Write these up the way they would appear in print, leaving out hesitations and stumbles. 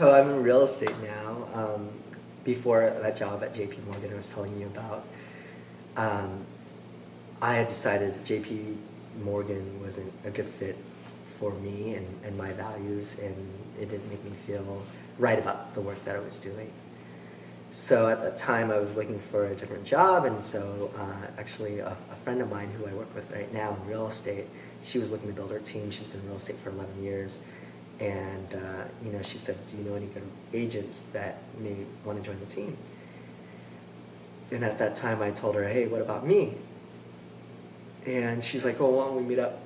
So I'm in real estate now. Before that job at JP Morgan I was telling you about, um, I had decided that JP Morgan wasn't a good fit for me and my values, and it didn't make me feel right about the work that I was doing. So at that time I was looking for a different job, and so actually a friend of mine who I work with right now in real estate, she was looking to build her team. She's been in real estate for 11 years. And she said, do you know any good agents that may want to join the team? And at that time I told her, hey, what about me? And she's like, oh, why don't we meet up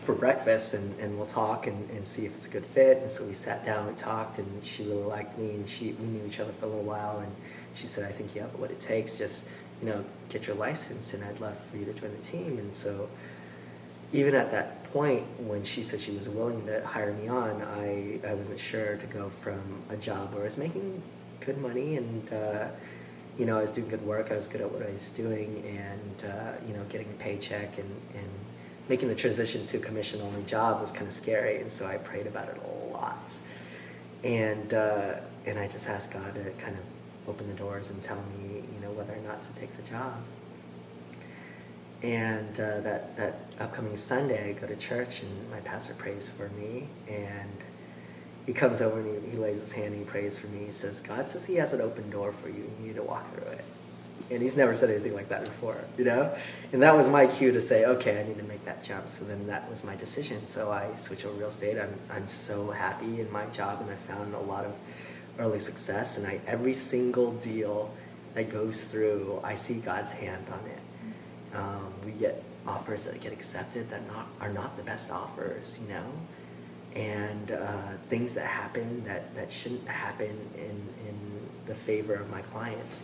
for breakfast and we'll talk and see if it's a good fit. And so we sat down, we talked, and she really liked me, and we knew each other for a little while, and she said, I think you have what it takes, just get your license, and I'd love for you to join the team. And so even at that point, when she said she was willing to hire me on, I wasn't sure to go from a job where I was making good money, and I was doing good work, I was good at what I was doing, and getting a paycheck and making the transition to a commission-only job was kind of scary. And so I prayed about it a lot, and I just asked God to kind of open the doors and tell me whether or not to take the job. And that upcoming Sunday, I go to church, and my pastor prays for me, and he comes over and he lays his hand and he prays for me. He says, God says he has an open door for you, and you need to walk through it. And he's never said anything like that before, And that was my cue to say, okay, I need to make that jump. So then that was my decision. So I switched over to real estate. I'm so happy in my job, and I found a lot of early success. And every single deal that goes through, I see God's hand on it. We get offers that get accepted that are not the best offers, and things that happen that shouldn't happen in the favor of my clients.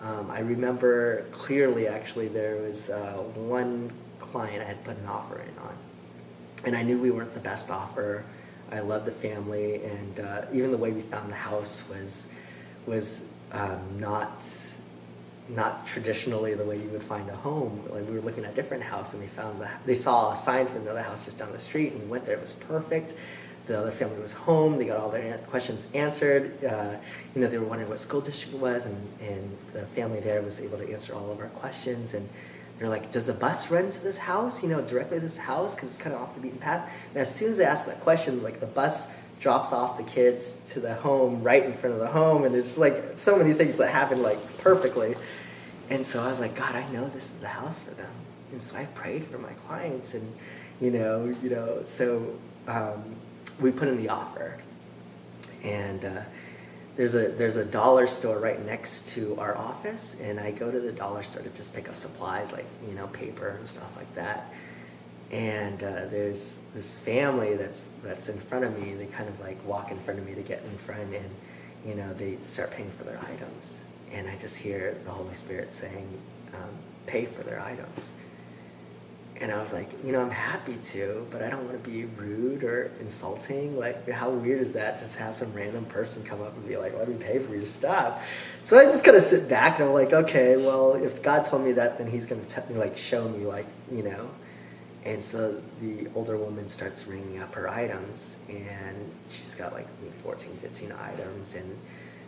I remember clearly, actually, there was one client I had put an offer in on, and I knew we weren't the best offer. I loved the family, and even the way we found the house was not traditionally the way you would find a home. Like, we were looking at a different house, and they saw a sign for another house just down the street, and we went there. It was perfect. The other family was home. They got all their questions answered. They were wondering what school district it was, and the family there was able to answer all of our questions. And they're like, does the bus run to this house, directly to this house? Because it's kind of off the beaten path. And as soon as they asked that question, like, the bus drops off the kids to the home right in front of the home, and it's like so many things that happen like perfectly. And so I was like, God, I know this is the house for them. And so I prayed for my clients, and so we put in the offer, and there's a dollar store right next to our office, and I go to the dollar store to just pick up supplies like paper and stuff like that. And there's this family that's in front of me. They kind of like walk in front of me to get in front, and they start paying for their items. And I just hear the Holy Spirit saying, pay for their items. And I was like, I'm happy to, but I don't want to be rude or insulting. Like, how weird is that? Just have some random person come up and be like, let me pay for your stuff. So I just kind of sit back, and I'm like, okay, well, if God told me that, then he's going to show me, And so the older woman starts ringing up her items, and she's got 14, 15 items, and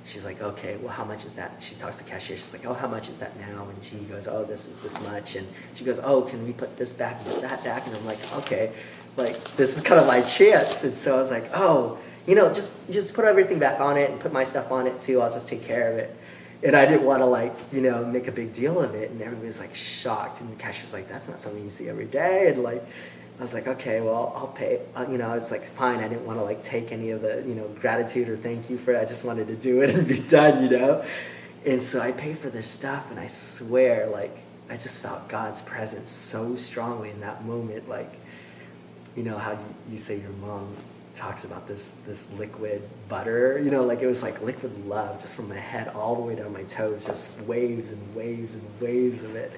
she's like, okay, well, how much is that? She talks to the cashier. She's like, oh, how much is that now? And she goes, oh, this is this much. And she goes, oh, can we put this back and put that back? And I'm like, okay, this is kind of my chance. And so I was like, oh, just put everything back on it and put my stuff on it too. I'll just take care of it. And I didn't want to make a big deal of it. And everybody's shocked. And the cashier's like, that's not something you see every day. And I was like, okay, well, I'll pay. I was like, fine. I didn't want to take any of the, gratitude or thank you for it. I just wanted to do it and be done, And so I paid for their stuff, and I swear, I just felt God's presence so strongly in that moment. How you say your mom talks about this liquid butter, it was like liquid love, just from my head all the way down my toes, just waves and waves and waves of it.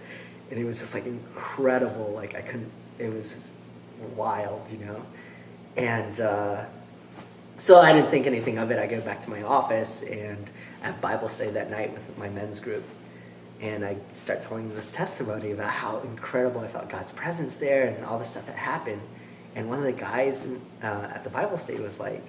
And it was just incredible. It was just wild, and so I didn't think anything of it. I go back to my office, and I have Bible study that night with my men's group, and I start telling them this testimony about how incredible I felt God's presence there and all the stuff that happened. And one of the guys at the Bible study was like,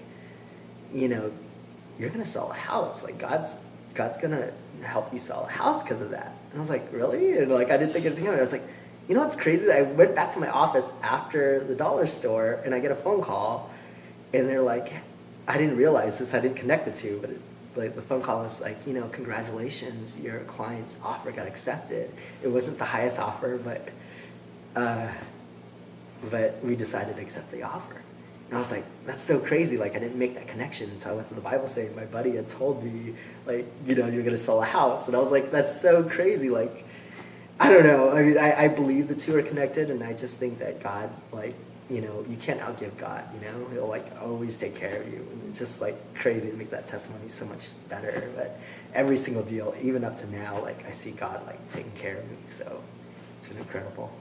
you're going to sell a house. Like God's going to help you sell a house because of that. And I was like, really? And like, I didn't think anything of it. I was like, you know what's crazy? I went back to my office after the dollar store and I get a phone call and they're like, I didn't realize this, I didn't connect the two, but like the phone call was like, you know, congratulations, your client's offer got accepted. It wasn't the highest offer, but we decided to accept the offer. And I was like, that's so crazy. Like, I didn't make that connection. So I went to the Bible study. My buddy had told me, like, you know, you're going to sell a house. And I was like, that's so crazy. Like, I don't know. I mean, I believe the two are connected. And I just think that God, like, you know, you can't outgive God, you know? He'll, like, always take care of you. And it's just, like, crazy. It makes that testimony so much better. But every single deal, even up to now, like, I see God, like, taking care of me. So it's been incredible.